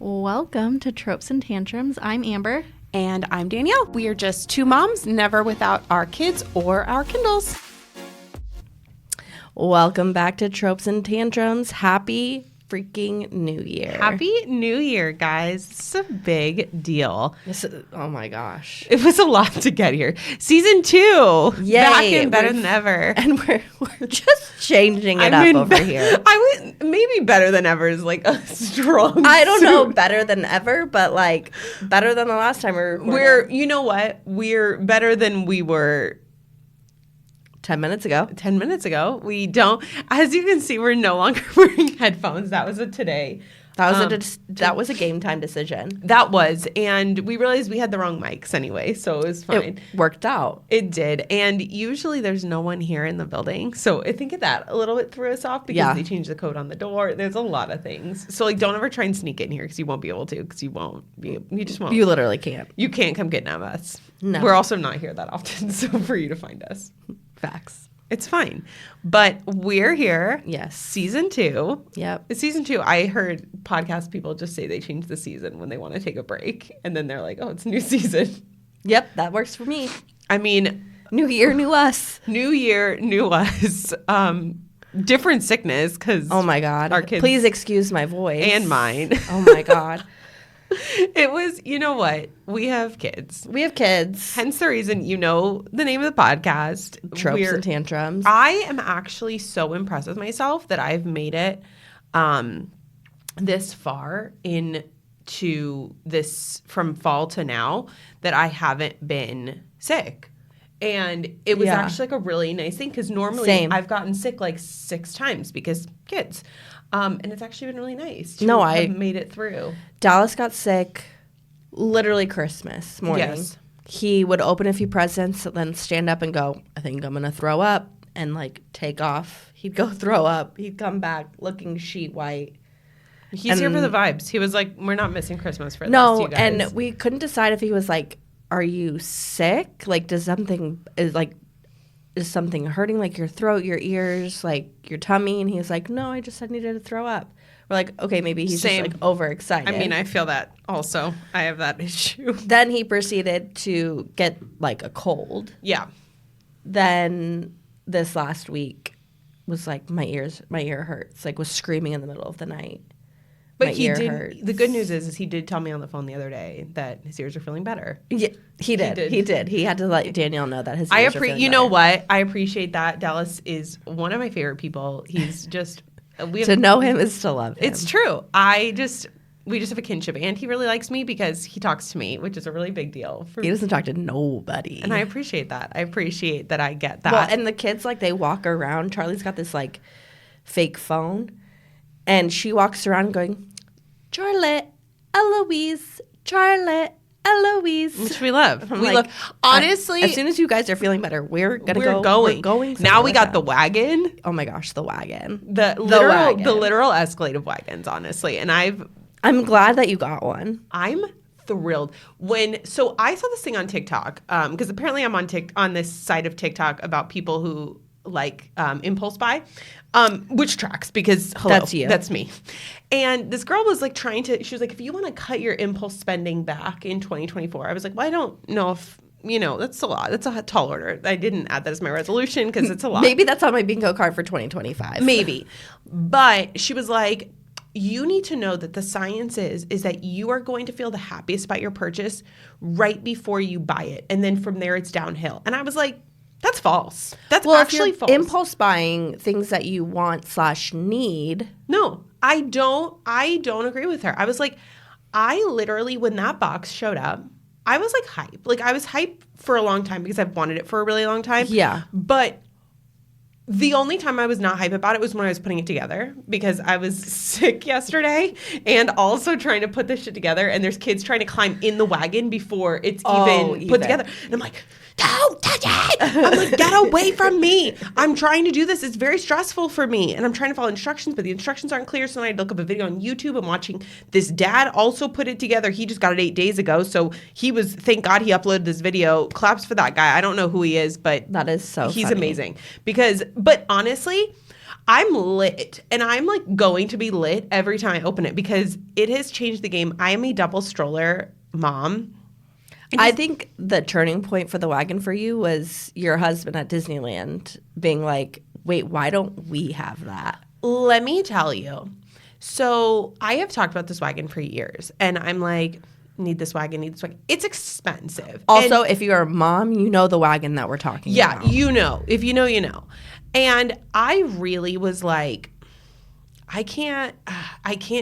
Welcome to Tropes and Tantrums. I'm Amber. And I'm Danielle. We are just two moms, never without our kids or our Kindles. Welcome back to Tropes and Tantrums. Happy freaking New Year. Happy New Year, guys. It's a big deal. Oh my gosh. It was a lot to get here. Season 2. Yay. Back and better than ever. And we're just changing it up over here. I would maybe better than ever is like a strong I don't know better than ever, but like better than the last time we recorded. You know what? We're better than we were 10 minutes ago. 10 minutes ago. We don't, as you can see, we're no longer wearing headphones. That was a today. That was a game time decision. That was, and we realized we had the wrong mics anyway, so it was fine. It worked out. It did, and usually there's no one here in the building, so I think that a little bit threw us off because they changed the code on the door. There's a lot of things, so like don't ever try and sneak in here because you won't be able to because you just won't. You literally can't. You can't come get at us. No. We're also not here that often, so for you to find us. Facts. It's fine. But we're here. Yes. Season 2. Yep. It's season 2. I heard podcast people just say they change the season when they want to take a break. And then they're like, oh, it's new season. Yep, that works for me. I mean. New year, new us. New year, new us. Different sickness because. Oh my God. Our kids. Please excuse my voice. And mine. Oh my God. It was, you know what? We have kids. We have kids. Hence the reason you know the name of the podcast. Tropes and Tantrums. I am actually so impressed with myself that I've made it this far into this from fall to now that I haven't been sick. And it was actually like a really nice thing because normally I've gotten sick like 6 times because kids. And it's actually been really nice to have made it through. Dallas got sick literally Christmas morning. Yes. He would open a few presents and then stand up and go, I think I'm going to throw up, and like take off. He'd go throw up. He'd come back looking sheet white. He's here for the vibes. He was like, we're not missing Christmas for this, you guys. And we couldn't decide if he was like, are you sick? Like, is something hurting, like your throat, your ears, like your tummy? And he's like, no, I needed to throw up. We're like, okay, maybe he's just like overexcited. I mean, I feel that also. I have that issue. Then he proceeded to get like a cold. Yeah. Then this last week was like, my ear hurts, like was screaming in the middle of the night. But he did. Hurts. The good news is he did tell me on the phone the other day that his ears are feeling better. Yeah, he did. He had to let Danielle know that his ears are feeling better. You know what? I appreciate that. Dallas is one of my favorite people. He's just to know him is to love him. It's true. We just have a kinship, and he really likes me because he talks to me, which is a really big deal. He doesn't talk to nobody, and I appreciate that. I appreciate that I get that. Well, and the kids, like, they walk around. Charlie's got this like fake phone, and she walks around going, Charlotte, Eloise, Charlotte, Eloise. Which we love. We love. Honestly, as soon as you guys are feeling better, we're going. We're going now we got the wagon. Oh my gosh, the wagon. The literal Escalade of wagons, honestly. And I'm glad that you got one. I'm thrilled. So I saw this thing on TikTok, because apparently I'm on this site of TikTok about people who like impulse buy. Which tracks because that's you. That's me. And this girl was like she was like, if you want to cut your impulse spending back in 2024, I was like, well, I don't know if, that's a lot. That's a tall order. I didn't add that as my resolution because it's a lot. Maybe that's on my bingo card for 2025. Maybe. But she was like, you need to know that the science is that you are going to feel the happiest about your purchase right before you buy it. And then from there it's downhill. And I was like, that's false. That's actually false. Impulse buying things that you want / need. No, I don't agree with her. I was like, I literally, when that box showed up, I was like hype. Like I was hype for a long time because I've wanted it for a really long time. Yeah. But the only time I was not hype about it was when I was putting it together because I was sick yesterday and also trying to put this shit together. And there's kids trying to climb in the wagon before it's even put together. And I'm like, don't touch it. I'm like, get away from me. I'm trying to do this. It's very stressful for me. And I'm trying to follow instructions, but the instructions aren't clear. So then I look up a video on YouTube. I'm watching this dad also put it together. He just got it 8 days ago. So thank God he uploaded this video. Claps for that guy. I don't know who he is, but that is so he's funny. Amazing. But honestly, I'm lit, and I'm like going to be lit every time I open it because it has changed the game. I am a double stroller mom. I think the turning point for the wagon for you was your husband at Disneyland being like, wait, why don't we have that? Let me tell you. So I have talked about this wagon for years, and I'm like, need this wagon, need this wagon. It's expensive. Also, if you're a mom, you know the wagon that we're talking about. Yeah, you know. If you know, you know. And I really was like, I can't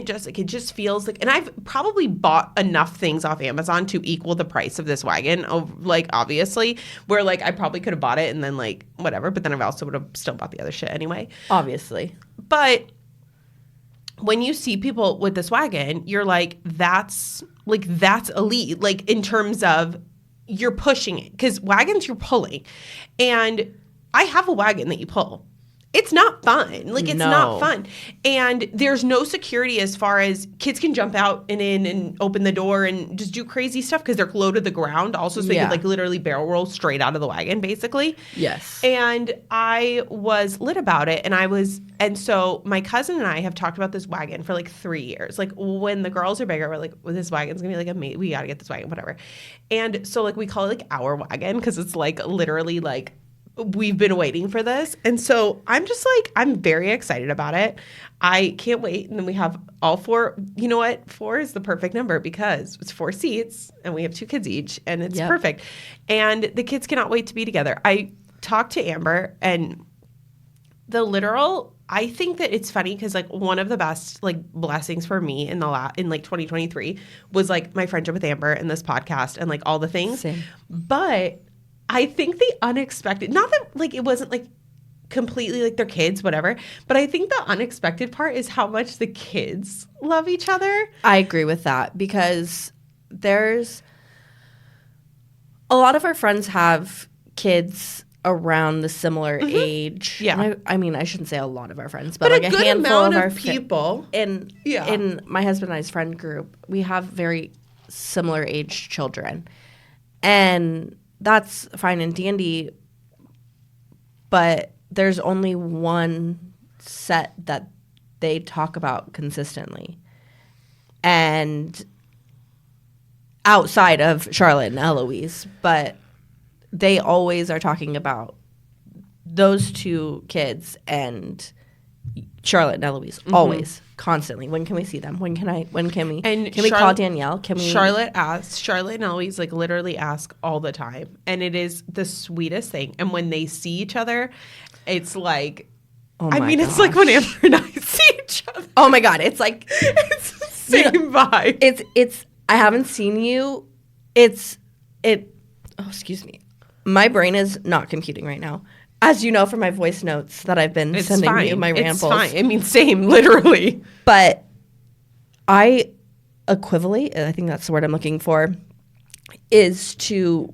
just, like, it just feels like, and I've probably bought enough things off Amazon to equal the price of this wagon, like, obviously, where, like, I probably could have bought it and then, like, whatever, but then I also would have still bought the other shit anyway. Obviously. But when you see people with this wagon, you're like, that's elite, like, in terms of you're pushing it, because wagons you're pulling. And I have a wagon that you pull. It's not fun. Like, it's not fun. And there's no security as far as kids can jump out and in and open the door and just do crazy stuff because they're low to the ground also. So they could, like, literally barrel roll straight out of the wagon, basically. Yes. And I was lit about it. And so my cousin and I have talked about this wagon for like 3 years. Like, when the girls are bigger, we're like, well, this wagon's going to be like amazing. We got to get this wagon, whatever. And so, like, we call it like our wagon because it's like literally like, we've been waiting for this. And so I'm just like, I'm very excited about it. I can't wait. And then we have all 4. You know what? 4 is the perfect number because it's 4 seats and we have 2 kids each and it's perfect. And the kids cannot wait to be together. I talked to Amber and I think that it's funny because, like, one of the best, like, blessings for me in like 2023 was, like, my friendship with Amber and this podcast and, like, all the things. Same. But I think the unexpected, not that, like, it wasn't, like, completely, like, their kids, whatever, but I think the unexpected part is how much the kids love each other. I agree with that because there's a lot of our friends have kids around the similar age. Yeah. I mean, I shouldn't say a lot of our friends, but But like a good handful amount of our people. In my husband and I's friend group, we have very similar age children. And that's fine in D&D, but there's only one set that they talk about consistently. And outside of Charlotte and Eloise, but they always are talking about those 2 kids and Charlotte and Eloise, always, constantly. When can we see them? When can we? And can we call Danielle? Can we? Charlotte and Eloise, like, literally ask all the time, and it is the sweetest thing. And when they see each other, it's like, it's like when Amber and I see each other. Oh my God, it's like it's the same vibe. It's. I haven't seen you. Oh, excuse me. My brain is not computing right now. As you know from my voice notes that I've been sending you, my rambles. It's fine. I mean, same, literally. But I equivalate, I think that's the word I'm looking for, is to,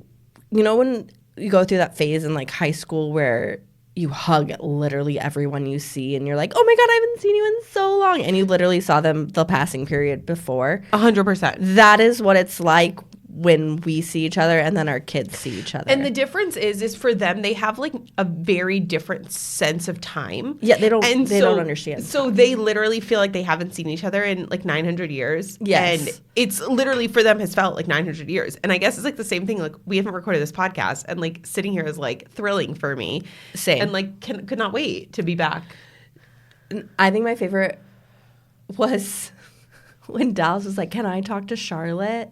you know, when you go through that phase in, like, high school where you hug literally everyone you see and you're like, oh my God, I haven't seen you in so long. And you literally saw them the passing period before. 100%. That is what it's like when we see each other and then our kids see each other. And the difference is for them, they have, like, a very different sense of time. Yeah, they don't understand. So they literally feel like they haven't seen each other in, like, 900 years. Yes. And it's literally, for them, has felt like 900 years. And I guess it's, like, the same thing. Like, we haven't recorded this podcast, and, like, sitting here is, like, thrilling for me. Same. And, like, could not wait to be back. I think my favorite was when Dallas was like, can I talk to Charlotte?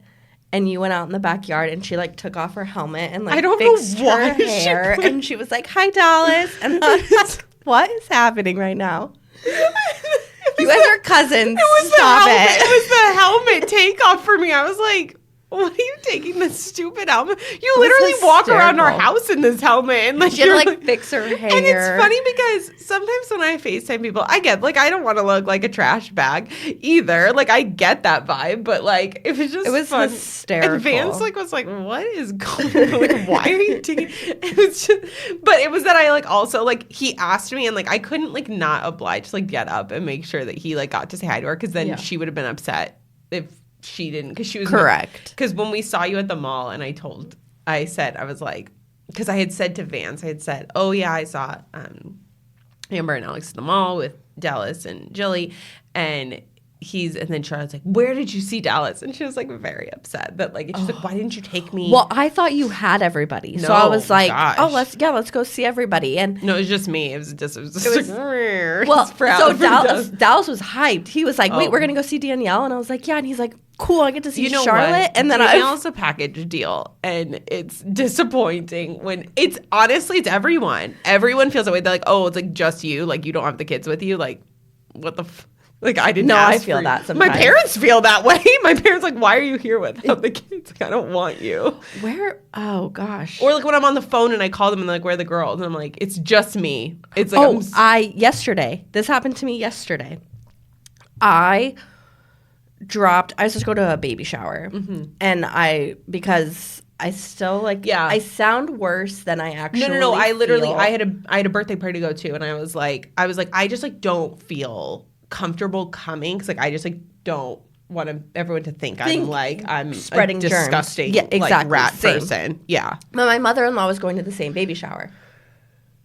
And you went out in the backyard and she, like, took off her helmet and, like, fixed her hair. And she was like, hi, Dallas. And I was like, what is happening right now? You guys are cousins. Stop it. It was the helmet takeoff for me. I was like, what are you taking this stupid helmet? You literally walk around our house in this helmet. And, like, she had to, like, fix her hair. And it's funny because sometimes when I FaceTime people, I get, like, I don't want to look like a trash bag either. Like, I get that vibe. But, like, it was just fun. Hysterical. And Vance, like, was like, what is going on? Like, why are you taking it? Was just, but it was that I, like, also, like, he asked me and, like, I couldn't, like, not oblige to, like, get up and make sure that he, like, got to say hi to her because then she would have been upset if she didn't, because she was correct. Because when we saw you at the mall, and I was like, because I had said to Vance, oh yeah, I saw Amber and Alex at the mall with Dallas and Jilly, and then Charlotte's like, where did you see Dallas? And she was like very upset that like, she's like, why didn't you take me? Well, I thought you had everybody. So I was like, let's go see everybody. And no, it was just me. It was just like, well, so Dallas was hyped. He was like, wait, we're going to go see Danielle. And I was like, yeah. And he's like, cool, I get to see Charlotte. What? And then Danielle's a package deal. And it's disappointing when it's everyone. Everyone feels that way. They're like, oh, it's like just you. Like you don't have the kids with you. Like what the Like, I didn't ask I feel for that sometimes. My parents feel that way. My parents like, why are you here without the kids? Like, I don't want you. Where? Oh, gosh. Or, like, when I'm on the phone and I call them and they're like, where are the girls? And I'm like, it's just me. It's like, yesterday. This happened to me yesterday. I used to go to a baby shower. Mm-hmm. And because I still, like, I sound worse than I actually No. I literally, I had a birthday party to go to. And I was like, I just, like, don't feel comfortable coming because like I just like don't want everyone to think I'm spreading a disgusting germs. Yeah, exactly. Like, rat person. Yeah. But my mother-in-law was going to the same baby shower,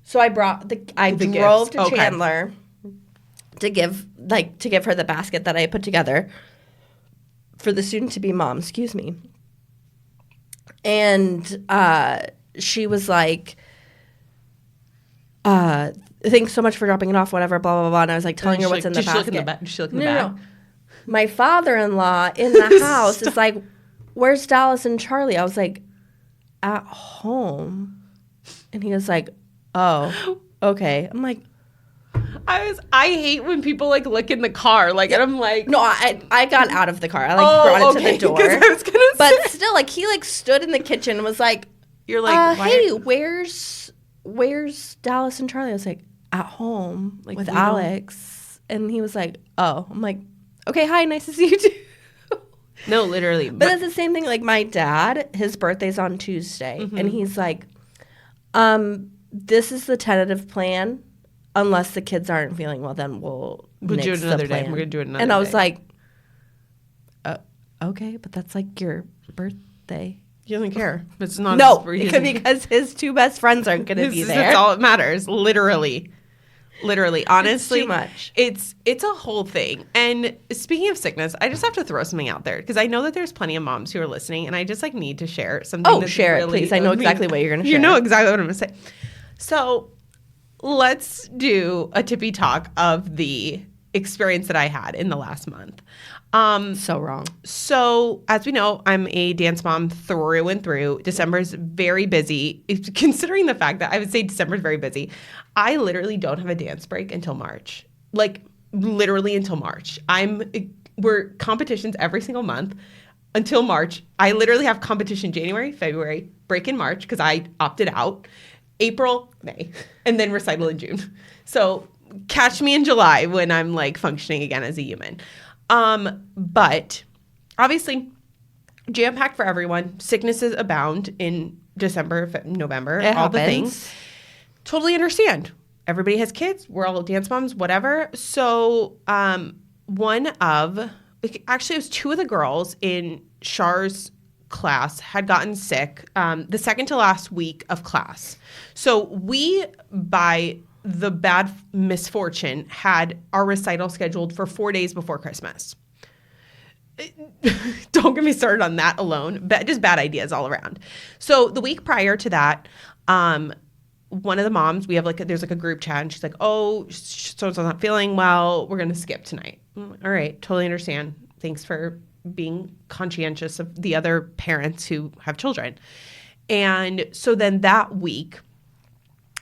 so I drove to Chandler to give her the basket that I put together for the soon-to-be mom. Excuse me. And she was like, thanks so much for dropping it off, whatever, blah, blah, blah. And I was like telling her what's in the basket. Did she look in the bag? No. My father-in-law in the house is like, where's Dallas and Charlie? I was like, at home. And he was like, oh, okay. I'm like, I hate when people like look in the car. Like, and I'm like, no, I got out of the car. I brought it to the door. I was gonna but still, like, he like stood in the kitchen and was like, you're like, hey, where's Dallas and Charlie? I was like, at home with Alex. And he was like, oh. I'm like, okay, hi, nice to see you too. No, literally. But it's the same thing. Like, my dad, his birthday's on Tuesday. Mm-hmm. And he's like, this is the tentative plan. Unless the kids aren't feeling well, then we'll do it another day. We're going to do it another day. And I was like, okay, but that's like your birthday. He doesn't care. It's not. No, because his two best friends aren't going to be there. That's all that matters. Literally, honestly, it's too much. It's a whole thing. And speaking of sickness, I just have to throw something out there because I know that there's plenty of moms who are listening, and I just like need to share something. Oh, share it, please. I know exactly what you're going to share. You know exactly what I'm going to say. So let's do a tippy talk of the experience that I had in the last month. So wrong. So as we know, I'm a dance mom through and through. December's very busy. Considering the fact that I would say December's very busy, I literally don't have a dance break until March. Like literally until March. We're competitions every single month until March. I literally have competition January, February, break in March because I opted out, April, May, and then recital in June. So catch me in July when I'm like functioning again as a human. But obviously jam-packed for everyone. Sicknesses abound in December, November, all the things. Totally understand. Everybody has kids. We're all dance moms, whatever. So it was two of the girls in Char's class had gotten sick the second to last week of class. So we, by the bad misfortune, had our recital scheduled for 4 days before Christmas. Don't get me started on that alone. Just bad ideas all around. So the week prior to that, one of the moms, we have there's a group chat, and she's like, oh, so-and-so's not feeling well. We're going to skip tonight. All right. Totally understand. Thanks for being conscientious of the other parents who have children. And so then that week,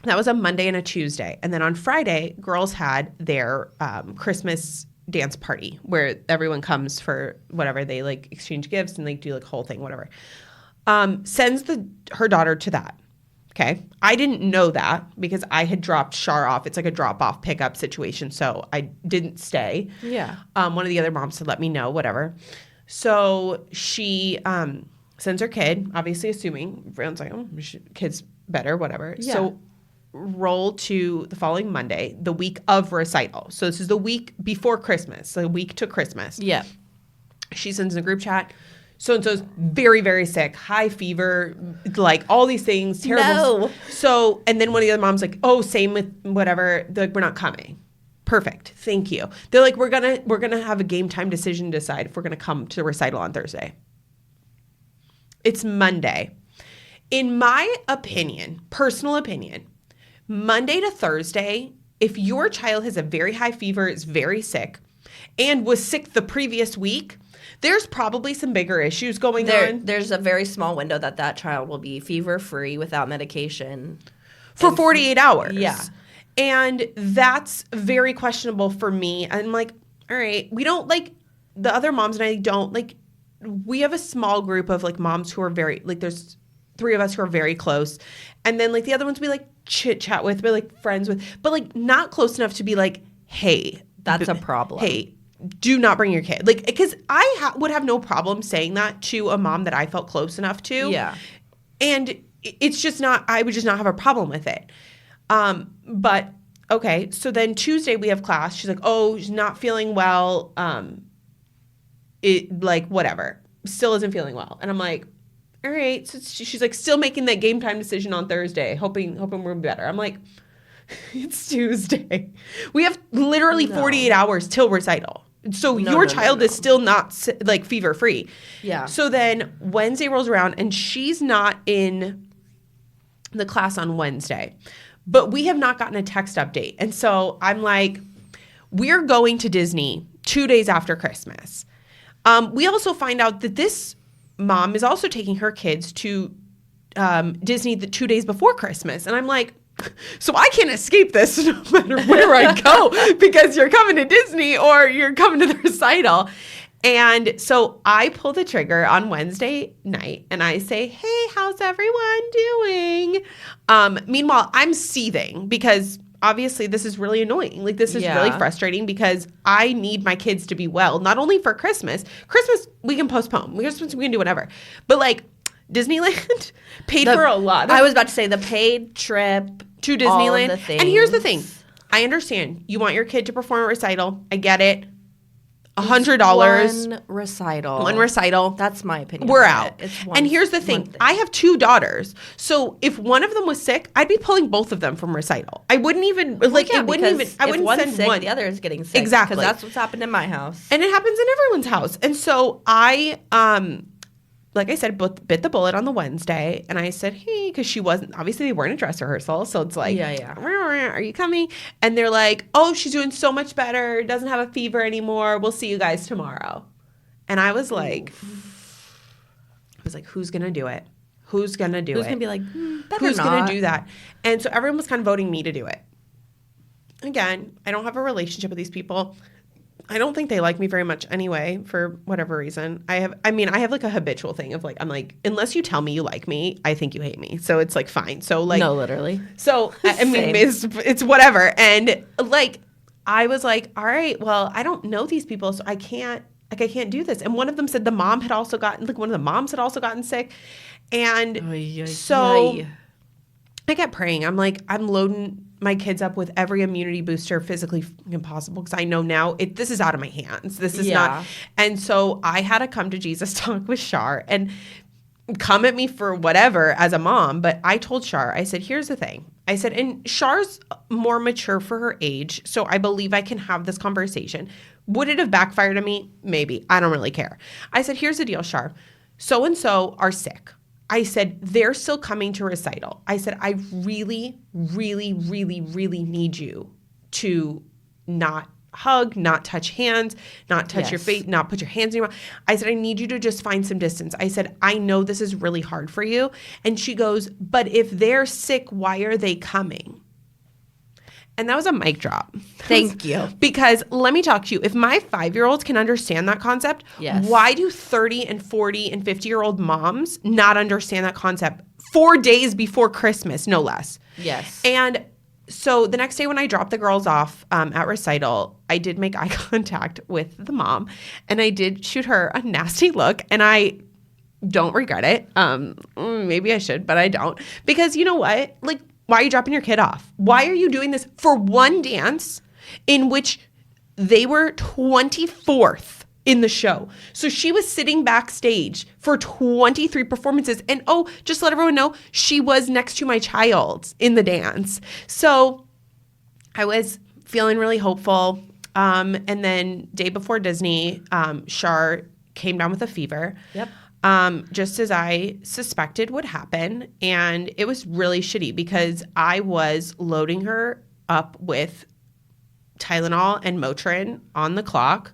that was a Monday and a Tuesday. And then on Friday, girls had their Christmas dance party where everyone comes for whatever. They like exchange gifts and they do like whole thing, whatever. Sends her daughter to that. Okay. I didn't know that because I had dropped Char off. It's like a drop off pickup situation. So I didn't stay. Yeah. One of the other moms had let me know, whatever. So she sends her kid, obviously assuming everyone's like, oh, kid's better, whatever. Yeah. So roll to the following Monday, the week of recital. So this is the week before Christmas, the week to Christmas. Yeah. She sends in a group chat. so-and-so's very, very sick, high fever, like all these things, terrible. No. So, and then one of the other moms like, oh, same with whatever. They're like, we're not coming. Perfect. Thank you. They're like, we're gonna have a game time decision to decide if we're gonna come to the recital on Thursday. It's Monday. In my opinion, personal opinion, Monday to Thursday, if your child has a very high fever, is very sick, and was sick the previous week, there's probably some bigger issues going on. There's a very small window that child will be fever-free without medication. For 48 hours. Yeah. And that's very questionable for me. I'm like, all right, we don't like, the other moms and I don't like, we have a small group of like moms who are very, like there's 3 of us who are very close. And then like the other ones we like chit chat with, we're like friends with, but like not close enough to be like, hey. That's a problem. Hey, do not bring your kid. Like, because I would have no problem saying that to a mom that I felt close enough to. Yeah. And it's just not, I would just not have a problem with it. But okay. So then Tuesday we have class. She's like, oh, she's not feeling well. It like, whatever, still isn't feeling well. And I'm like, all right. So she's like still making that game time decision on Thursday, hoping we're better. I'm like, it's Tuesday. We have literally 48 hours till recital. So your child is still not like fever free. Yeah. So then Wednesday rolls around and she's not in the class on Wednesday, but we have not gotten a text update. And so I'm like, we're going to Disney 2 days after Christmas. We also find out that this mom is also taking her kids to Disney the 2 days before Christmas. And I'm like, so I can't escape this no matter where I go because you're coming to Disney or you're coming to the recital. And so I pull the trigger on Wednesday night and I say, hey, how's everyone doing? Meanwhile, I'm seething because obviously this is really annoying. Like this is really frustrating because I need my kids to be well, not only for Christmas. Christmas, we can postpone. Christmas, we can do whatever. But like Disneyland paid for a lot. I was about to say the paid trip to Disneyland. And here's the thing. I understand. You want your kid to perform a recital. I get it. $100. One recital. That's my opinion. We're out. And here's the thing. I have 2 daughters. So if one of them was sick, I'd be pulling both of them from recital. I wouldn't even like it wouldn't even I wouldn't send sick, one. The other is getting sick. Exactly. Because that's what's happened in my house. And it happens in everyone's house. And so I like I said, bit the bullet on the Wednesday. And I said, hey, because she wasn't, obviously they weren't a dress rehearsal. So it's like, are you coming? And they're like, oh, she's doing so much better. Doesn't have a fever anymore. We'll see you guys tomorrow. And I was like, who's going to do it? Who's going to do it? Who's going to be like, who's going to do that? And so everyone was kind of voting me to do it. Again, I don't have a relationship with these people. I don't think they like me very much anyway, for whatever reason. I have like a habitual thing of like, I'm like, unless you tell me you like me, I think you hate me. So it's like, fine. So like, no, literally. So I mean, it's whatever. And like, I was like, all right, well, I don't know these people, so I can't do this. And one of them said one of the moms had also gotten sick. And so I kept praying. I'm like, I'm loading my kids up with every immunity booster physically impossible because I know now this is out of my hands. This is not. And so I had a come to Jesus talk with Shar and come at me for whatever as a mom. But I told Shar, I said, here's the thing. I said, and Shar's more mature for her age, so I believe I can have this conversation. Would it have backfired on me? Maybe. I don't really care. I said, here's the deal, Shar. So-and-so are sick. I said, they're still coming to recital. I said, I really, really, really, really need you to not hug, not touch hands, not touch your face, not put your hands in your mouth. I said, I need you to just find some distance. I said, I know this is really hard for you. And she goes, but if they're sick, why are they coming? And that was a mic drop. Thank you. Because let me talk to you. If my 5-year-olds can understand that concept, why do 30 and 40 and 50-year-old moms not understand that concept 4 days before Christmas, no less? Yes. And so the next day when I dropped the girls off at recital, I did make eye contact with the mom. And I did shoot her a nasty look. And I don't regret it. Maybe I should, but I don't. Because you know what? Like, why are you dropping your kid off? Why are you doing this for one dance in which they were 24th in the show. So she was sitting backstage for 23 performances. And just to let everyone know, she was next to my child in the dance. So I was feeling really hopeful. And then day before Disney, Shar came down with a fever. Yep. Just as I suspected would happen. And it was really shitty because I was loading her up with Tylenol and Motrin on the clock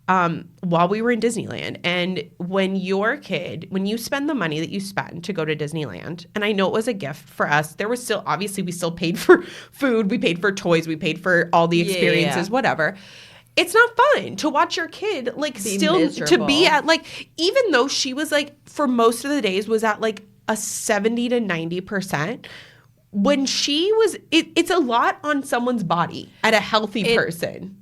while we were in Disneyland. And when you spend the money that you spend to go to Disneyland, and I know it was a gift for us, there was still, obviously we still paid for food, we paid for toys, we paid for all the experiences, whatever. It's not fun to watch your kid to be at even though she was for most of the days was at a 70 to 90%. When she was, it's a lot on someone's body at a healthy person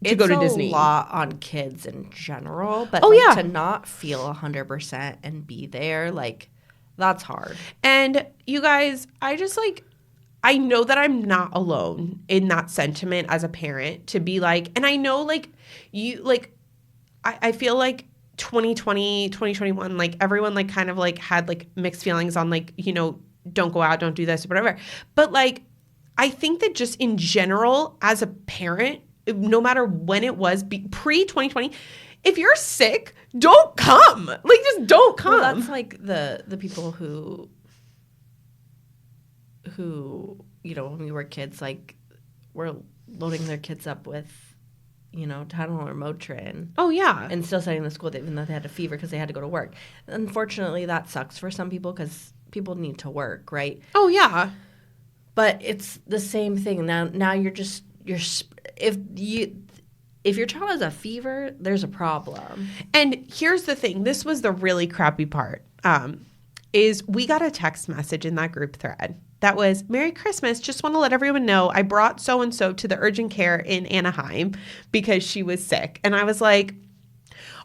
to go to Disney. It's a lot on kids in general, but to not feel 100% and be there, that's hard. And you guys, I just I know that I'm not alone in that sentiment as a parent to be and I know I feel 2020, 2021, everyone kind of had mixed feelings on don't go out, don't do this, whatever. But I think that just in general, as a parent, no matter when it was, pre-2020, if you're sick, don't come. Just don't come. Well, that's the people who when we were kids, were loading their kids up with, Tylenol or Motrin. Oh, yeah. And still sending them to school even though they had a fever because they had to go to work. Unfortunately, that sucks for some people because people need to work, right? Oh, yeah. But it's the same thing. Now if your child has a fever, there's a problem. And here's the thing. This was the really crappy part, is we got a text message in that group thread that was, Merry Christmas. Just want to let everyone know I brought so-and-so to the urgent care in Anaheim because she was sick. And I was like,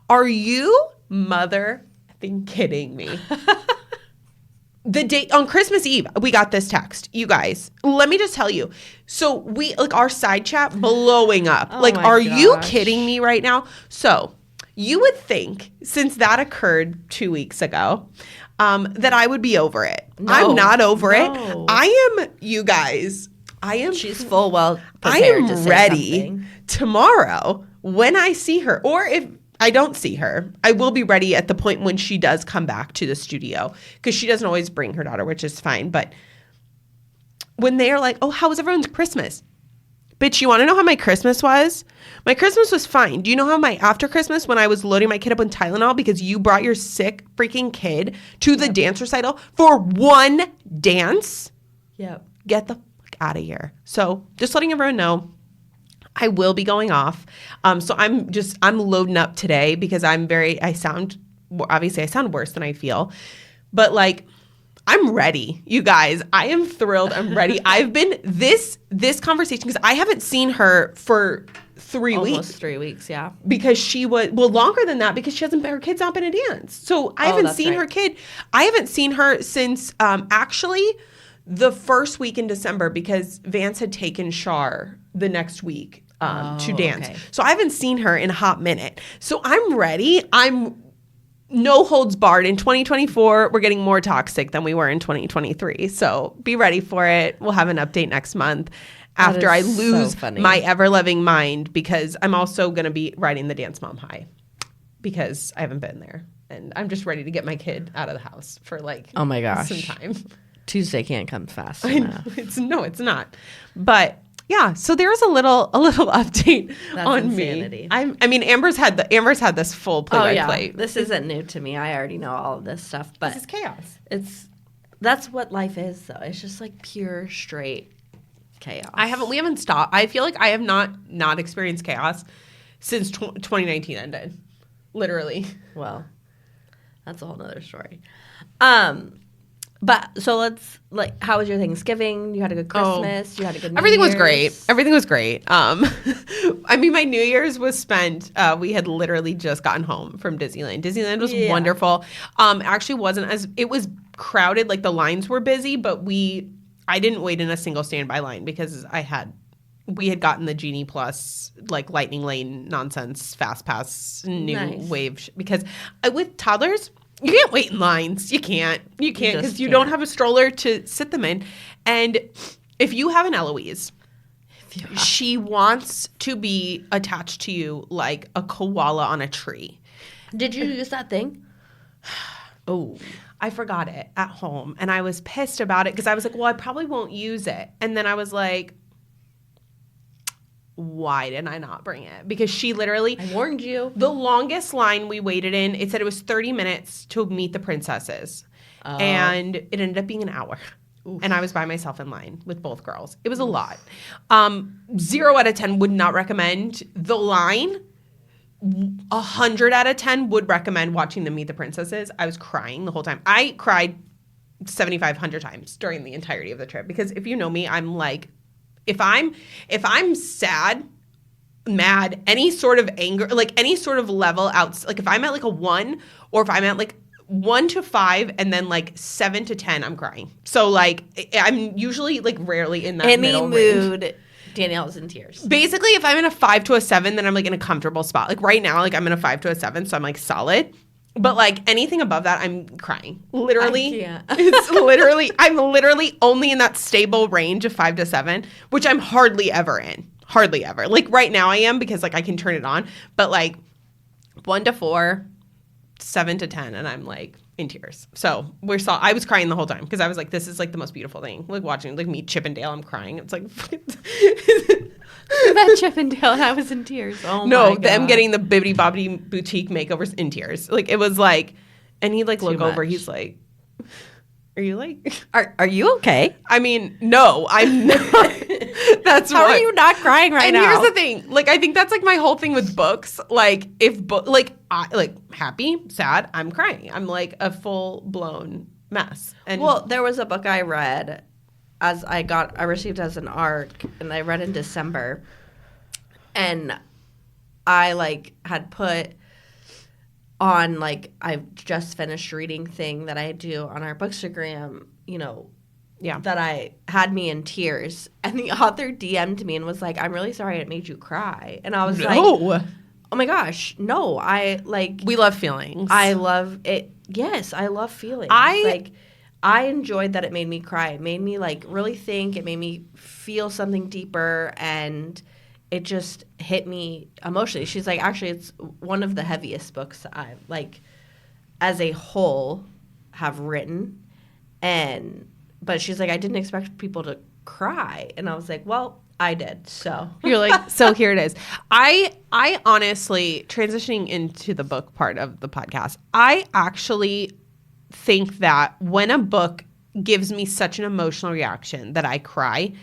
are you mother-effing kidding me? The day on Christmas Eve, we got this text. You guys, let me just tell you. So we our side chat blowing up. Are you kidding me right now? So you would think, since that occurred 2 weeks ago, that I would be over it. No, I'm not over it. You guys, She's full well I prepared am to say ready something. Tomorrow when I see her, or if I don't see her, I will be ready at the point when she does come back to the studio, because she doesn't always bring her daughter, which is fine. But when they are oh, how was everyone's Christmas? Bitch, you want to know how my Christmas was? My Christmas was fine. Do you know how my after Christmas, when I was loading my kid up on Tylenol because you brought your sick freaking kid to the dance recital for one dance? Yep. Get the fuck out of here. So just letting everyone know, I will be going off. So I'm loading up today because I sound worse than I feel. But I'm ready, you guys. I am thrilled. I'm ready. I've been this conversation because I haven't seen her for 3 weeks. Almost 3 weeks, yeah. Because she was, longer than that because her kid's not been a dance. So I haven't seen her kid. I haven't seen her since actually the first week in December because Vance had taken Shar the next week to dance. Okay. So I haven't seen her in a hot minute. So I'm ready. I'm no holds barred. In 2024, we're getting more toxic than we were in 2023. So be ready for it. We'll have an update next month after I lose my ever-loving mind, because I'm also going to be riding the Dance Mom high because I haven't been there. And I'm just ready to get my kid out of the house for oh my gosh, some time. Tuesday can't come fast enough. It's not. But yeah, so there's a little update on insanity. Me. I mean, Amber's had this full play-by-play. This isn't new to me. I already know all of this stuff. But this is chaos. That's what life is, though. It's just pure, straight chaos. We haven't stopped. I feel I have not experienced chaos since 2019 ended. Literally. Well, that's a whole nother story. But so let's how was your Thanksgiving? You had a good Christmas. You had a good New Everything Year's. was great. Everything was great. I mean, my New Year's was spent. We had literally just gotten home from Disneyland. Disneyland was wonderful. Actually it was crowded. The lines were busy, but I didn't wait in a single standby line because I had we had gotten the Genie Plus, like, Lightning Lane nonsense fast pass new wave. Because with toddlers, you can't wait in lines. You can't because you don't have a stroller to sit them in. And if you have an Eloise, she wants to be attached to you like a koala on a tree. Did you use that thing? Oh, I forgot it at home. And I was pissed about it because I was like, well, I probably won't use it. And then I was like, why did I not bring it? Because she literally... I warned you. The longest line we waited in, it said it was 30 minutes to meet the princesses. And it ended up being an hour. Oof. And I was by myself in line with both girls. It was a lot. 0 out of 10 would not recommend the line. 100 out of 10 would recommend watching them meet the princesses. I was crying the whole time. I cried 7,500 times during the entirety of the trip. Because if you know me, I'm like... If I'm sad, mad, any sort of anger, like any sort of level out, like if I'm at like a 1 or if I'm at like 1 to 5 and then like 7 to 10, I'm crying. So like I'm usually like rarely in that middle mood. Range. Danielle's in tears. Basically, if I'm in a 5 to a 7, then I'm like in a comfortable spot. Like right now, like I'm in a 5 to a 7, so I'm like solid. But like anything above that, I'm crying. Literally, I'm literally only in that stable range of 5 to 7, which I'm hardly ever in. Hardly ever. Like right now I am because like I can turn it on. But like 1 to 4, 7 to 10, and I'm like in tears. So I was crying the whole time because I was like, this is like the most beautiful thing. Like watching like me Chippendale, I'm crying. It's like that Chippendale, and I was in tears. Oh no, my God. Them getting the Bibbidi Bobbidi boutique makeovers in tears. Like it was like, and he'd like look over. He's like, "Are you like? Are you okay?" I mean, no, I'm not. That's how are you not crying right now? And here's the thing. Like I think that's like my whole thing with books. Like if I happy, sad, I'm crying. I'm like a full blown mess. And well, there was a book I read. As I received as an ARC, and I read in December, and I like had put on like I've just finished reading thing that I do on our Bookstagram, that I had me in tears, and the author DM'd me and was like, "I'm really sorry it made you cry," and I was like, "Oh my gosh, no! We love feelings. I love it. Yes, I love feelings. I enjoyed that it made me cry. It made me like really think. It made me feel something deeper, and it just hit me emotionally." She's like, actually, it's one of the heaviest books I like as a whole have written, but she's like, I didn't expect people to cry, and I was like, well, I did. So you're like, so here it is. I honestly, transitioning into the book part of the podcast, I actually think that when a book gives me such an emotional reaction that I cry,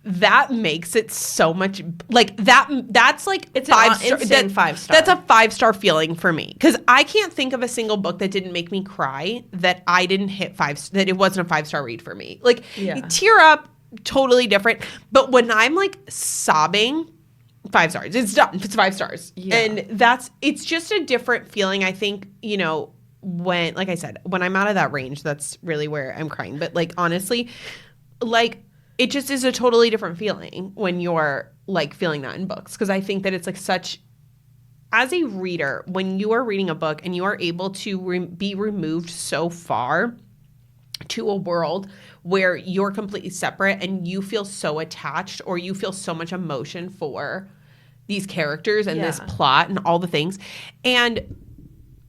that makes it so much like that's like it's 5-star. Instant 5-star. That's a 5-star feeling for me because I can't think of a single book that didn't make me cry that I didn't hit 5, that it wasn't a 5-star read for me. Like tear up, totally different. But when I'm like sobbing, 5 stars. It's done. It's 5 stars. Yeah. And it's just a different feeling. I think, when, like I said, when I'm out of that range, that's really where I'm crying. But like, honestly, like it just is a totally different feeling when you're like feeling that in books. Cause I think that it's like as a reader, when you are reading a book and you are able to be removed so far to a world where you're completely separate and you feel so attached or you feel so much emotion for these characters and this plot and all the things. And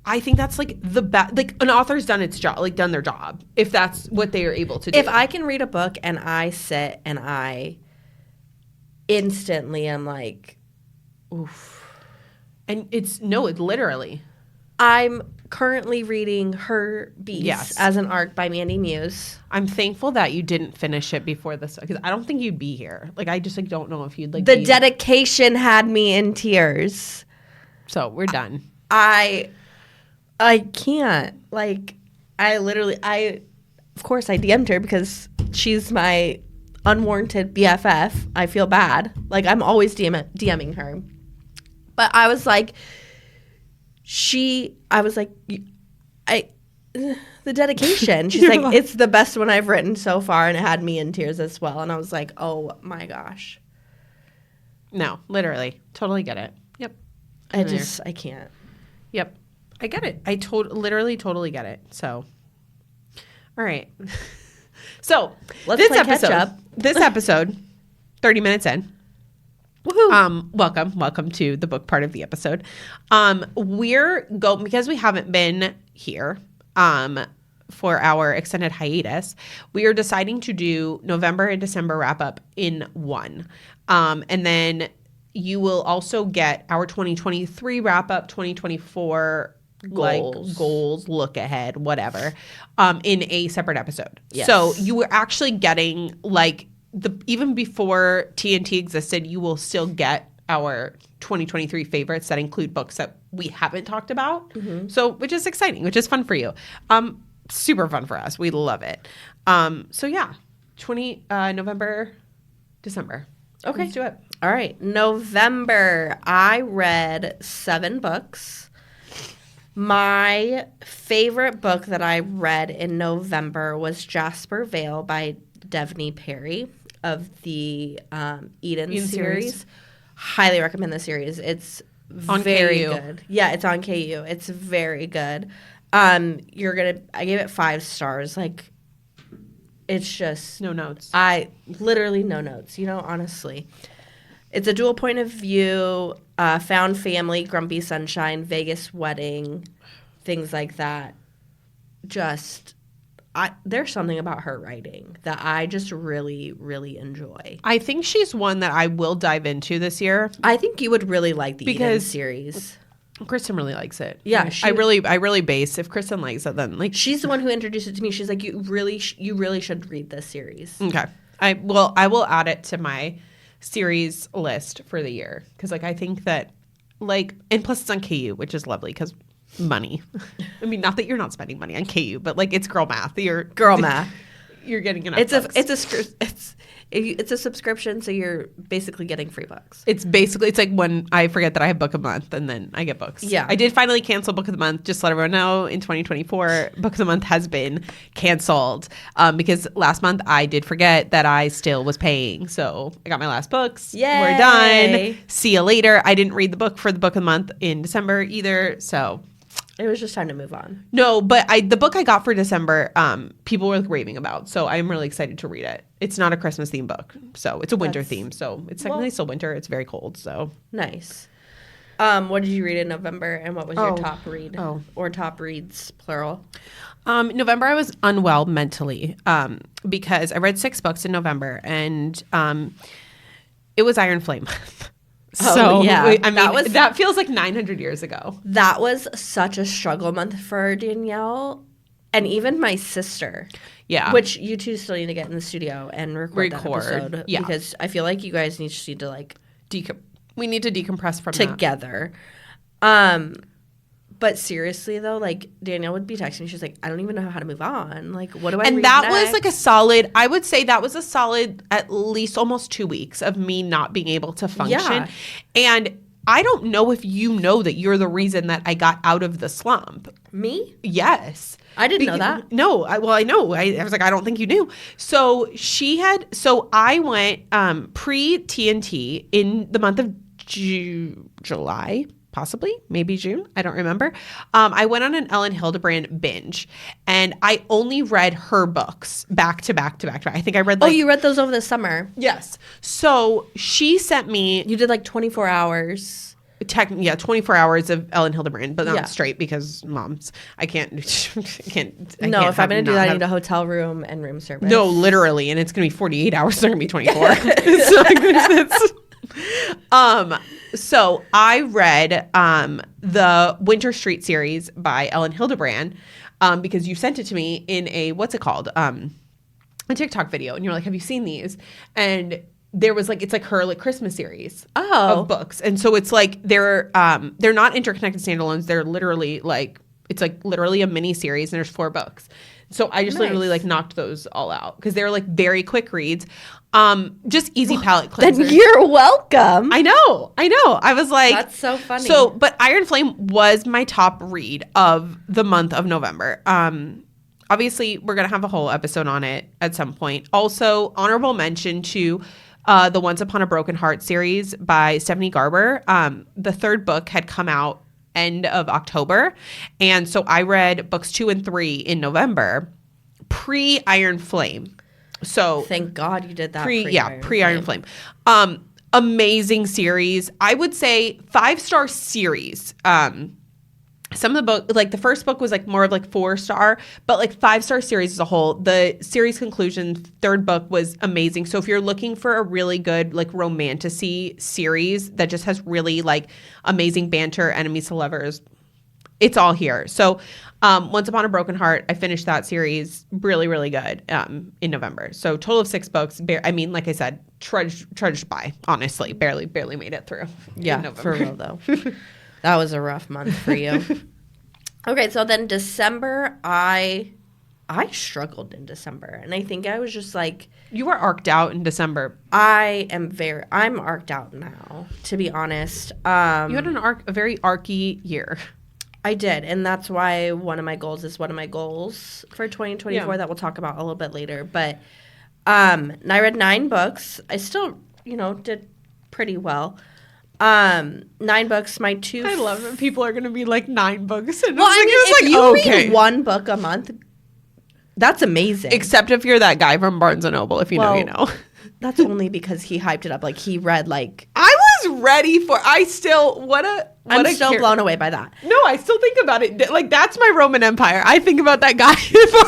I think that's like the best, like an author's done their job if that's what they are able to do. If I can read a book and I sit and I instantly am like, oof. And it's literally. I'm currently reading Her Beast as an ARC by Mandy Muse. I'm thankful that you didn't finish it before this because I don't think you'd be here. Like I just like don't know if you'd like. The dedication had me in tears. So we're done. I can't. Like, of course I DM'd her because she's my unwarranted BFF. I feel bad. Like, I'm always DMing her. But I was like, the dedication. She's like, it's the best one I've written so far, and it had me in tears as well. And I was like, oh my gosh. No, literally. Totally get it. Yep. I can't. Yep. I get it. I literally totally get it. So, all right. So, Let's play catch up. This episode, 30 minutes in. Woohoo. Welcome to the book part of the episode. Because we haven't been here, for our extended hiatus, we are deciding to do November and December wrap up in one. And then you will also get our 2023 wrap up, 2024 goals, look ahead, whatever, in a separate episode. Yes. So you were actually getting even before TNT existed, you will still get our 2023 favorites that include books that we haven't talked about. Mm-hmm. So, which is exciting, which is fun for you. Super fun for us. We love it. So yeah, November, December. Okay. Let's do it. All right. November, I read 7 books. My favorite book that I read in November was Jasper Vale by Daphne Perry of the Eden series. Highly recommend the series. It's on very KU. good. Yeah, it's on KU. It's very good. I gave it 5 stars. Like, it's just No notes. Literally no notes, honestly. It's a dual point of view, found family, grumpy sunshine, Vegas wedding, things like that. There's something about her writing that I just really, really enjoy. I think she's one that I will dive into this year. I think you would really like the Eden series. Kristen really likes it. Yeah, I really base. If Kristen likes it, then she's the one who introduced it to me. She's like, you really should read this series. Okay, I will add it to my series list for the year because I think that and plus it's on KU, which is lovely because money. I mean, not that you're not spending money on KU, but it's girl math. You're getting enough. It's a subscription, so you're basically getting free books. It's like when I forget that I have book of the month and then I get books. Yeah. I did finally cancel book of the month. Just to let everyone know, in 2024, book of the month has been canceled because last month I did forget that I still was paying. So I got my last books. Yay. We're done. See you later. I didn't read the book for the book of the month in December either. So it was just time to move on. No, but the book I got for December, people were raving about. So I'm really excited to read it. It's not a Christmas themed book. So it's a winter theme. So it's technically still winter. It's very cold. So nice. What did you read in November and what was your top read? Or top reads, plural? November I was unwell mentally because I read 6 books in November and it was Iron Flame. So yeah, that feels like 900 years ago. That was such a struggle month for Danielle and even my sister. Yeah. Which you two still need to get in the studio and record. That episode. Yeah. Because I feel like you guys need to we need to decompress from together. But seriously though, Danielle would be texting me. She's like, I don't even know how to move on. What do I read And that next? was a solid, I would say that was a solid at least almost 2 weeks of me not being able to function. Yeah. And I don't know if you know that you're the reason that I got out of the slump. Me? Yes. I didn't know that. No. I know. I was like, I don't think you knew. So I went pre-TNT in the month of July. Possibly, maybe June. I don't remember. I went on an Elin Hilderbrand binge, and I only read her books back to back to back to back. I think I read you read those over the summer. Yes. So she sent me. You did 24 hours. 24 hours of Elin Hilderbrand, but not straight because moms. I can't. If I'm going to do that, I need a hotel room and room service. No, literally, and it's going to be 48 hours. They're going to be 24. So I read the Winter Street series by Elin Hilderbrand because you sent it to me in a a TikTok video, and you're like, have you seen these? And there was it's her Christmas series of books, and so it's they're not interconnected standalones. They're literally it's literally a mini series, and there's 4 books. So I just literally knocked those all out because they're very quick reads. Just easy palate cleanser. Then you're welcome. I know. I was like, that's so funny. So, but Iron Flame was my top read of the month of November. Obviously, we're going to have a whole episode on it at some point. Also, honorable mention to the Once Upon a Broken Heart series by Stephanie Garber. The third book had come out end of October. And so I read books 2 and 3 in November, pre-Iron Flame. So thank God you did that. Pre-Iron Flame. Amazing series. I would say 5-star series. Some of the book, like the first book was like more of like 4-star, but like 5-star series as a whole. The series conclusion, third book was amazing. So if you're looking for a really good like romantasy series that just has really like amazing banter, enemies to lovers, it's all here. So Once Upon a Broken Heart, I finished that series really, really good in November. So total of 6 books. I mean, like I said, trudged by, honestly. Barely made it through. Yeah, for real though. That was a rough month for you. Okay, so then December, I struggled in December. And I think I was just like... You were arced out in December. I'm arced out now, to be honest. You had a very arcy year. I did, and that's why one of my goals for 2024 that we'll talk about a little bit later. But and I read 9 books. I still, did pretty well. 9 books. My 2. I love it. People are going to be like 9 books. And well, I mean, if you read 1 book a month, that's amazing. Except if you're that guy from Barnes and Noble. If you know, you know. That's only because he hyped it up. Like he read like. I was ready for. I'm still blown away by that. No, I still think about it. Like that's my Roman Empire. I think about that guy.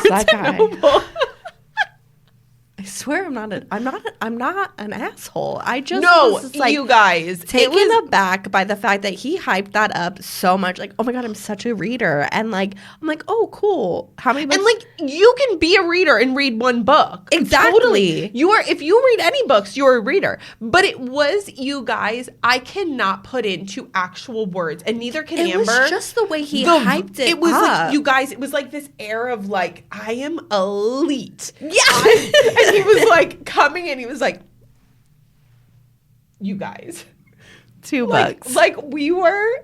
That guy. Noble. I swear I'm not an asshole. I just was like, you guys, taken aback by the fact that he hyped that up so much. Like, oh my God, I'm such a reader. And like, I'm like, oh, cool. How many books? And like, you can be a reader and read 1 book. Exactly. Totally. If you read any books, you're a reader. But it was, you guys, I cannot put into actual words, and neither can Amber. It was just the way he hyped it. It was up. like, you guys, it was like this air of like, I am elite. Yeah. And he was like coming in, he was like, you guys, 2 books. Like we were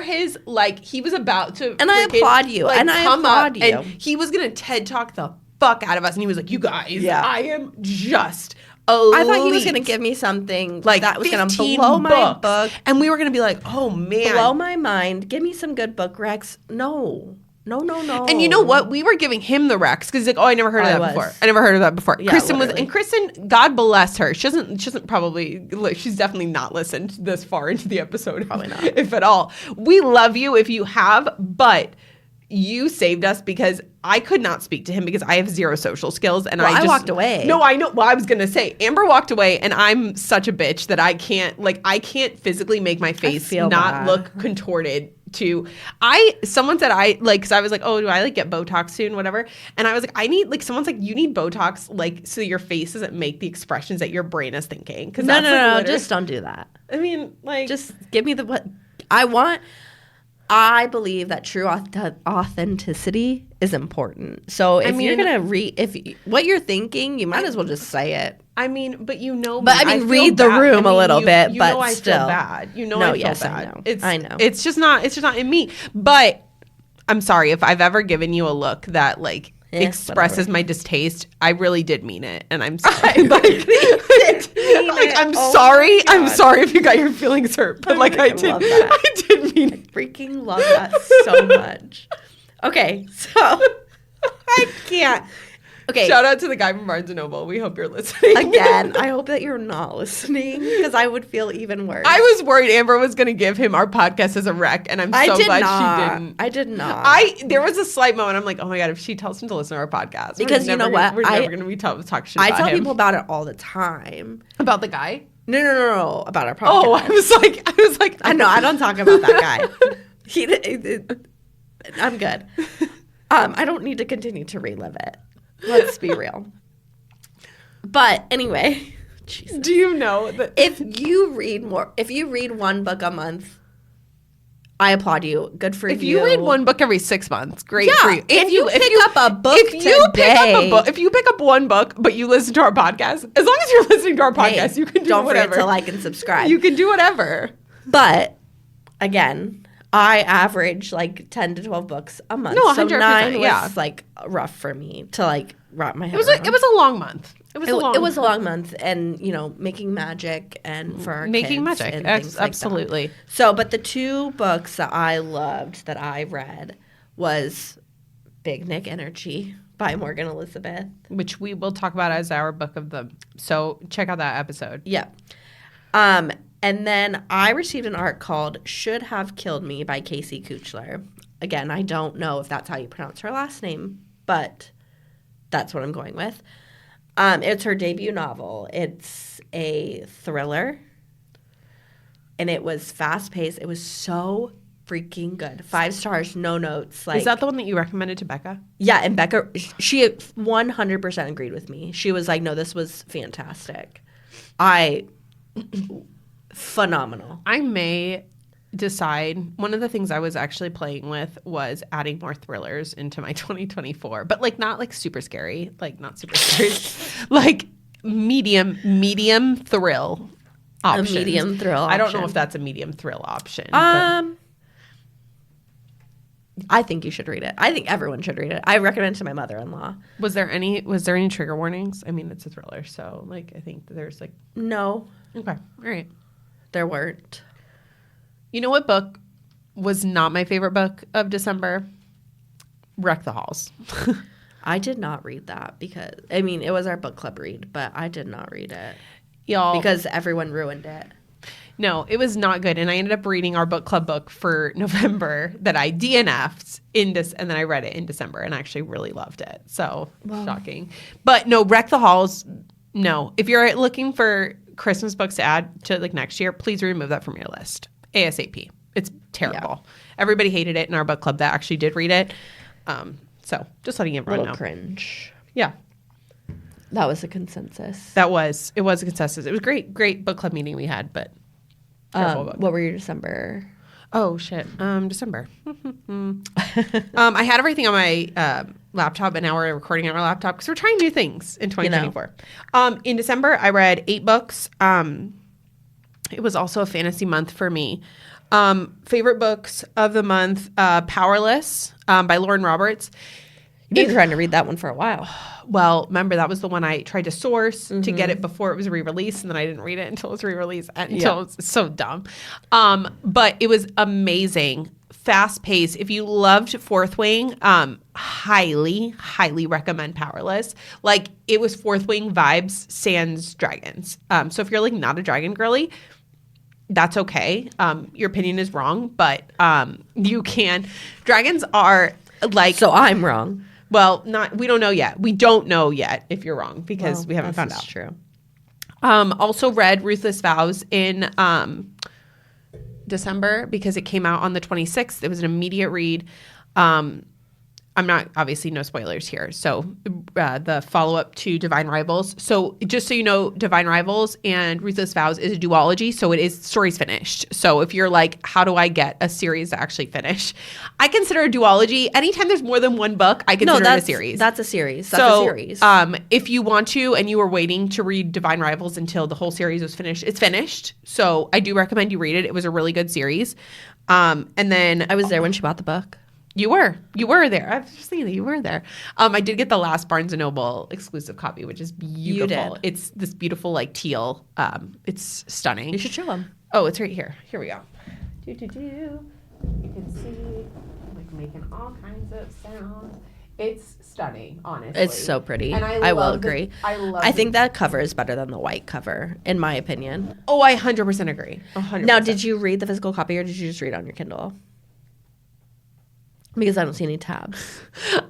his, like he was about to, and I applaud you, like, and I applaud you. And he was gonna TED talk the fuck out of us, and he was like, you guys, I am just elite. I thought he was gonna give me something like that was gonna blow my book, and we were gonna be like, oh man, blow my mind. Give me some good book recs. No. And you know what? We were giving him the Rex because he's like, oh, I never heard of that before. Yeah, Kristen literally. and Kristen, God bless her. She doesn't probably, she's definitely not listened this far into the episode. Probably not. If at all. We love you if you have, but you saved us because I could not speak to him because I have 0 social skills. And I walked away. No, I know. Well, I was going to say, Amber walked away and I'm such a bitch that I can't physically make my face not look contorted. Someone said because I was like, oh, do I like get Botox soon, whatever, and I was like, someone's like, you need Botox like so your face doesn't make the expressions that your brain is thinking. Because no, just don't do that. I mean, like, just give me what I want. I believe that true authenticity is important. So if you're gonna what you're thinking, you might as well just say it. I mean, but read the room a little bit. But I still, feel bad. I feel bad. I know. It's just not in me. But I'm sorry if I've ever given you a look that like expresses my distaste. I really did mean it, and I'm sorry. I'm sorry. God. I'm sorry if you got your feelings hurt, but I did mean it. I freaking love that so much. Okay, so I can't. Okay. Shout out to the guy from Barnes & Noble. We hope you're listening. Again, I hope that you're not listening because I would feel even worse. I was worried Amber was going to give him our podcast as a rec, and I'm so glad she didn't. I did not. There was a slight moment. I'm like, oh my God, if she tells him to listen to our podcast. Because you know what? We're never going to be talk shit about him. I tell people about it all the time. About the guy? No. About our podcast. Oh, I was like. I know. I don't talk about that guy. I'm good. I don't need to continue to relive it. Let's be real. But anyway, Jesus. Do you know that if you read 1 book a month, I applaud you. Good for you. If you read 1 book every 6 months, great for you. If you pick up a book if you pick up 1 book, but you listen to our podcast, as long as you're listening to our podcast, you can do whatever. Don't forget to like and subscribe. You can do whatever. But again, I average 10 to 12 books a month. No, 100%. So 9 was rough for me to wrap my head It was a long month. It was a long month, and making magic and for our making kids magic, and things like absolutely. that. So, but the two books that I loved that I read was Big Nick Energy by Morgan Elizabeth, which we will talk about as our book of the. So check out that episode. Yeah. And then I received an art called Should Have Killed Me by Casey Kuchler. Again, I don't know if that's how you pronounce her last name, but that's what I'm going with. It's her debut novel. It's a thriller, and it was fast-paced. It was so freaking good. 5 stars, no notes. Is that the one that you recommended to Becca? Yeah, and Becca, she 100% agreed with me. She was like, no, this was fantastic. Phenomenal. I may decide. One of the things I was actually playing with was adding more thrillers into my 2024, but not super scary, not super scary, medium thrill options. A medium thrill option. I don't know if that's a medium thrill option. I think you should read it. I think everyone should read it. I recommend it to my mother-in-law. Was there any trigger warnings? I mean, it's a thriller, so I think there's No. Okay. All right. There weren't. You know what book was not my favorite book of December? Wreck the Halls. I did not read that because, it was our book club read, but I did not read it. Y'all. Because everyone ruined it. No, it was not good. And I ended up reading our book club book for November that I DNF'd and then I read it in December and I actually really loved it. So, shocking. But no, Wreck the Halls, no. If you're looking for Christmas books to add to next year, please remove that from your list. ASAP. It's terrible. Yeah. Everybody hated it in our book club that actually did read it. So just letting everyone know. Cringe. Yeah. That was a consensus. It was a consensus. It was great book club meeting we had, but terrible book. What were your December? Oh shit. December. I had everything on my laptop, and now we're recording on our laptop because we're trying new things in 2024. In December, I read 8 books. It was also a fantasy month for me. Favorite books of the month, Powerless by Lauren Roberts. You've been trying to read that one for a while. Well, remember, that was the one I tried to source to get it before it was re-released, and then I didn't read it until it was re-released. It was so dumb. But it was amazing. Fast-paced. If you loved Fourth Wing, highly recommend Powerless. It was Fourth Wing vibes sans dragons. So if you're not a dragon girly, that's okay. Your opinion is wrong, but you can. Dragons are So I'm wrong. Well, we don't know yet. We don't know yet if you're wrong because we haven't found out. That's true. Also read Ruthless Vows in December because it came out on the 26th. It was an immediate read. I'm not, obviously no spoilers here. So the follow-up to Divine Rivals. So just so you know, Divine Rivals and Ruthless Vows is a duology. So it is stories finished. So if you're how do I get a series to actually finish? I consider a duology, anytime there's more than one book, I consider it a series. That's a series. If you want to and you were waiting to read Divine Rivals until the whole series was finished, it's finished. So I do recommend you read it. It was a really good series. And then I was there when she bought the book. You were there. I was just thinking that you were there. I did get the last Barnes & Noble exclusive copy, which is beautiful. You did. It's this beautiful teal. It's stunning. You should show them. Oh, it's right here. Here we go. You can see making all kinds of sounds. It's stunning, honestly. It's so pretty. And I will agree. I think that cover is better than the white cover, in my opinion. Oh, I 100% agree. 100%. Now, did you read the physical copy or did you just read it on your Kindle? Because I don't see any tabs.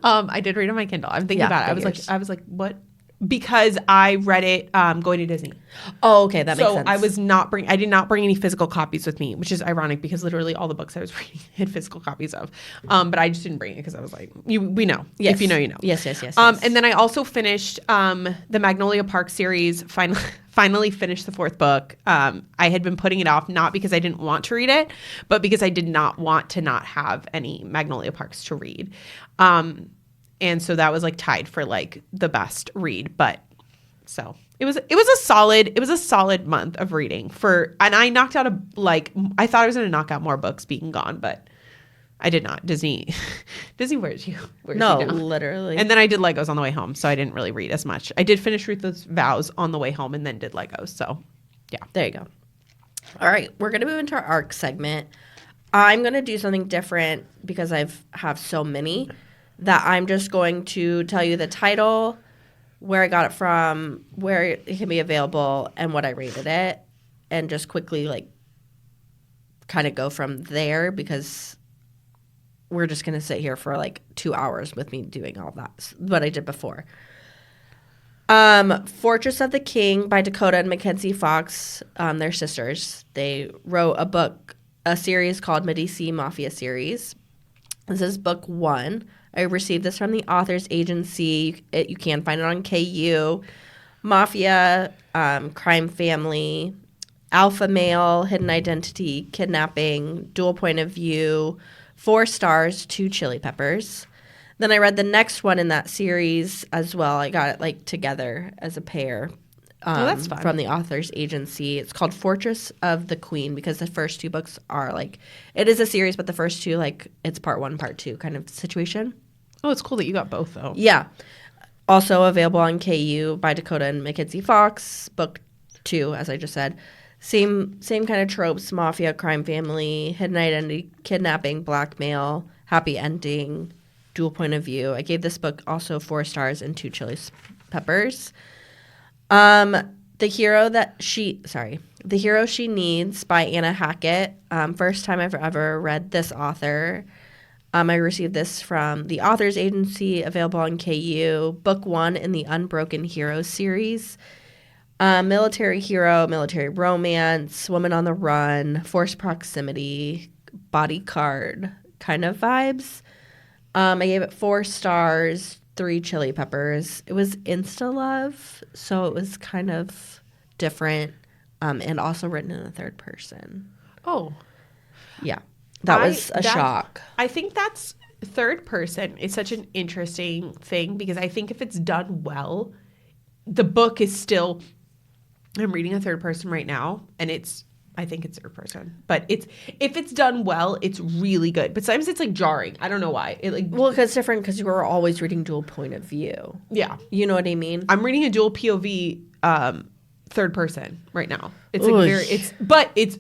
I did read on my Kindle. I'm thinking about it. I was like, what? Because I read it going to Disney. Oh, okay, that makes sense. So I did not bring any physical copies with me, which is ironic because literally all the books I was reading had physical copies of. But I just didn't bring it because I was like, we know. Yes. If you know, you know. Yes. And then I also finished the Magnolia Park series. Finally finished the 4th book. I had been putting it off not because I didn't want to read it, but because I did not want to not have any Magnolia Parks to read. And so that was tied for the best read, but so it was a solid month of reading and I knocked out I thought I was going to knock out more books being gone, but I did not. Disney, where's you? No, literally. And then I did Legos on the way home, so I didn't really read as much. I did finish Ruthless Vows on the way home and then did Legos, so yeah. There you go. All right, we're going to move into our arc segment. I'm going to do something different because I have so many that I'm just going to tell you the title, where I got it from, where it can be available, and what I rated it, and just quickly like kind of go from there because we're just going to sit here for like 2 hours with me doing all that, what I did before. Fortress of the King by Dakota and Mackenzie Fox. They're sisters. They wrote a series called Medici Mafia series. This is book 1. I received this from the author's agency. You can find it on KU. Mafia, crime family, alpha male, hidden identity, kidnapping, dual point of view, 4 stars, 2 chili peppers. Then I read the next one in that series as well. I got it like together as a pair. That's fun. From the author's agency. It's called Fortress of the Queen because the first 2 books are like, it is a series, but the first 2, like, it's part 1, part 2 kind of situation. Oh, it's cool that you got both, though. Yeah. Also available on KU by Dakota and Mackenzie Fox. Book 2, as I just said. Same kind of tropes, mafia, crime family, hidden identity, kidnapping, blackmail, happy ending, dual point of view. I gave this book also 4 stars and 2 chili peppers. The Hero She Needs by Anna Hackett. First time I've ever read this author. I received this from the author's agency, available on KU. Book 1 in the Unbroken Heroes series. Military hero, military romance, woman on the run, forced proximity, bodyguard kind of vibes. I gave it 4 stars, 3 chili peppers. It was insta-love, so it was kind of different and also written in the third person. Oh. Yeah. That was a shock. I think that's third person is such an interesting thing because I think if it's done well, the book is still – I'm reading a third person right now, and I think it's third person. But if it's done well, it's really good. But sometimes it's like jarring. I don't know why. Well, because it's different because you were always reading dual point of view. Yeah. You know what I mean? I'm reading a dual POV third person right now. It's like but it's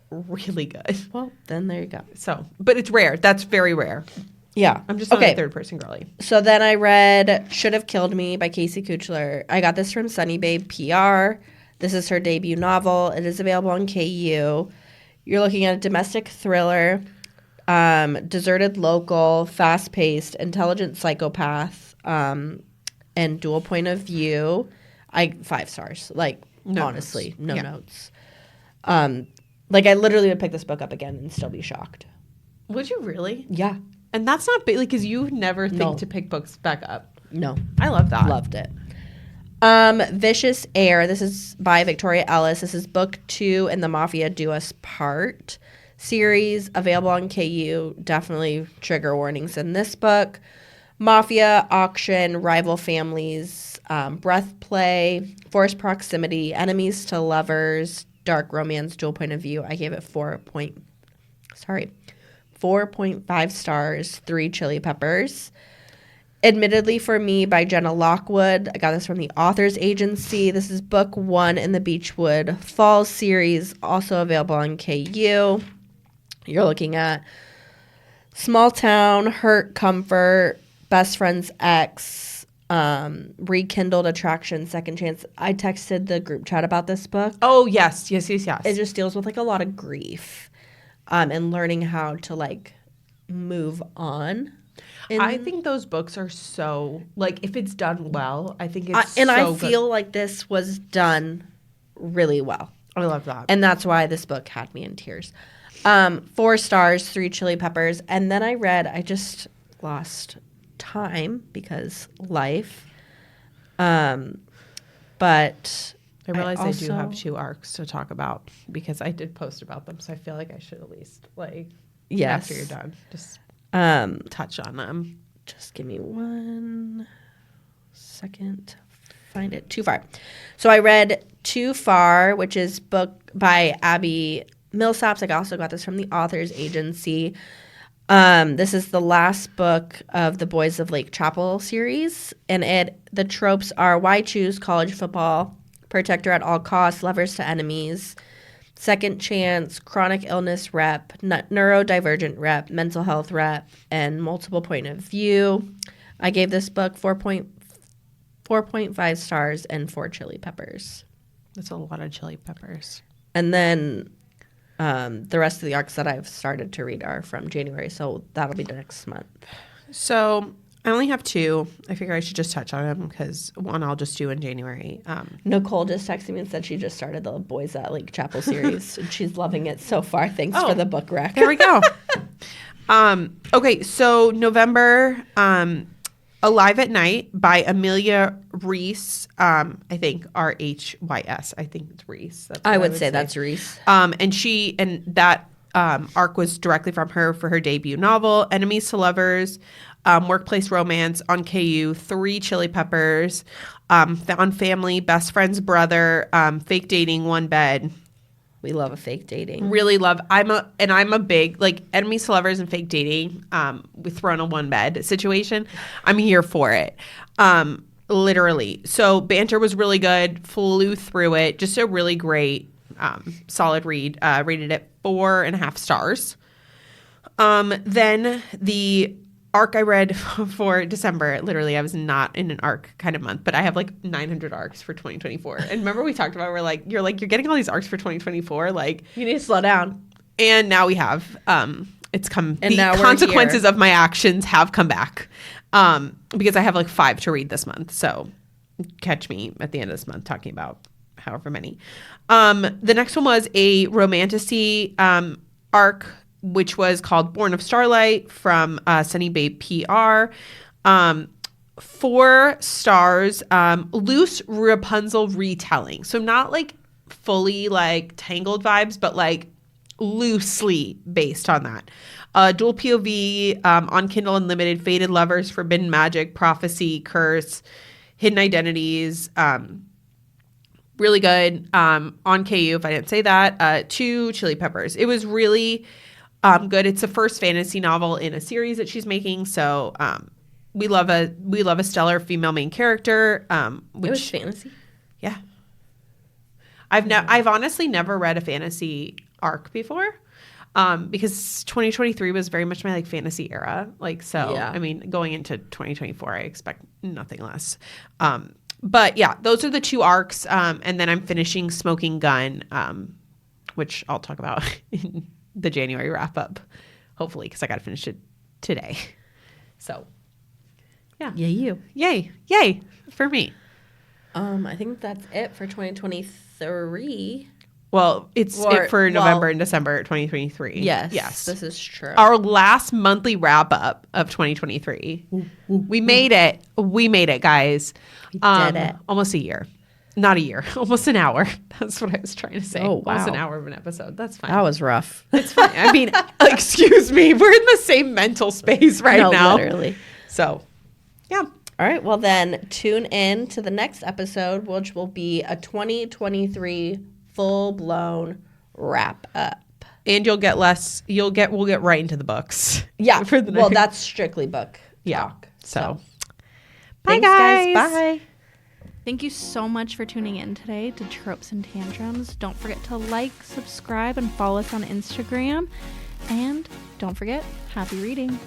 really good. Well, then there you go. So, but it's rare. That's very rare. Yeah. I'm just not a third person girly. So then I read Should Have Killed Me by Casey Kuchler. I got this from Sunnybabe PR. This is her debut novel. It is available on KU. You're looking at a domestic thriller, deserted local, fast-paced, intelligent psychopath, and dual point of view. 5 stars. Like, no honestly, notes. No notes. Like, I literally would pick this book up again and still be shocked. Would you really? Yeah. And that's not big, because you never think to pick books back up. No. I love that. Loved it. Vicious Air. This is by Victoria Ellis. This is book 2 in the Mafia Do Us Part series, available on KU. Definitely trigger warnings in this book. Mafia, auction, rival families, breath play, forced proximity, enemies to lovers, dark romance, dual point of view. I gave it 4.5 stars, 3 chili peppers. Admittedly for Me by Jenna Lockwood. I got this from the author's agency. This is book 1 in the Beechwood Falls series, also available on KU. You're looking at small town, hurt, comfort, best friend's ex, rekindled attraction, second chance. I texted the group chat about this book. Oh, yes. It just deals with like a lot of grief and learning how to like move on. I think those books are so, like, if it's done well, I think it's I feel like this was done really well. I love that. And that's why this book had me in tears. 4 stars, 3 chili peppers. And then I just lost time because life. But I realize I do have 2 arcs to talk about because I did post about them. So I feel like I should at least, like, after you're done, just touch on them. Just give me 1 second to find it. Too Far. So I read Too Far, which is book by Abby Millsaps. I also got this from the author's agency. This is the last book of the Boys of Lake Chapel series, and the tropes are why choose college football, protector at all costs, lovers to enemies, second chance, chronic illness rep, neurodivergent rep, mental health rep, and multiple point of view. I gave this book 4.5 stars and 4 chili peppers. That's a lot of chili peppers. And then the rest of the arcs that I've started to read are from January, so that'll be next month. So I only have 2. I figure I should just touch on them because one I'll just do in January. Nicole just texted me and said she just started the Boys at Lake Chapel series, and she's loving it so far. Thanks for the book rec. There we go. Okay, so November, Alive at Night by Amelia Reese. I think Rhys. I think it's Reese. I would say that's Reese. And that arc was directly from her for her debut novel, Enemies to Lovers, Workplace Romance, on KU, 3 chili peppers, Found Family, Best Friend's Brother, Fake Dating, One Bed. We love a fake dating. Really love. I'm a big like Enemies to Lovers and fake dating. With thrown on one bed situation. I'm here for it. Literally. So banter was really good. Flew through it. Just a really great, solid read. Rated it 4.5 stars. Then the arc I read for December, literally I was not in an arc kind of month, but I have like 900 arcs for 2024. And remember we talked about, you're getting all these arcs for 2024. Like you need to slow down. And now we have, it's come, and the consequences of my actions have come back. Because I have like 5 to read this month. So catch me at the end of this month talking about however many. The next one was a romantasy, arc, which was called Born of Starlight from Sunnybabe PR. 4 stars, loose Rapunzel retelling. So not like fully like Tangled vibes, but like loosely based on that. Dual POV, on Kindle Unlimited, Fated Lovers, Forbidden Magic, Prophecy, Curse, Hidden Identities. Really good. On KU, if I didn't say that, 2 chili peppers. It was really good. It's the first fantasy novel in a series that she's making, so we love a stellar female main character. Which, it was fantasy. Yeah, I've honestly never read a fantasy arc before, because 2023 was very much my like fantasy era. Like so, yeah. I mean, going into 2024, I expect nothing less. But yeah, those are the 2 arcs, and then I'm finishing Smoking Gun, which I'll talk about in the January wrap up, hopefully, because I got to finish it today. So, yeah. Yay for me. I think that's it for 2023. Well, it's it for November and December 2023. Yes, this is true. Our last monthly wrap up of 2023. We made it. We made it, guys. We did it. Almost a year. Not a year, almost an hour. That's what I was trying to say. Oh, wow. Almost an hour of an episode. That's fine. That was rough. It's fine. I mean, excuse me. We're in the same mental space now. Literally. So, yeah. All right. Well, then tune in to the next episode, which will be a 2023 full-blown wrap up. And we'll get right into the books. Yeah. Well, that's strictly book talk. So. Bye, Thanks, guys. Bye. Thank you so much for tuning in today to Tropes and Tantrums. Don't forget to like, subscribe, and follow us on Instagram. And don't forget, happy reading.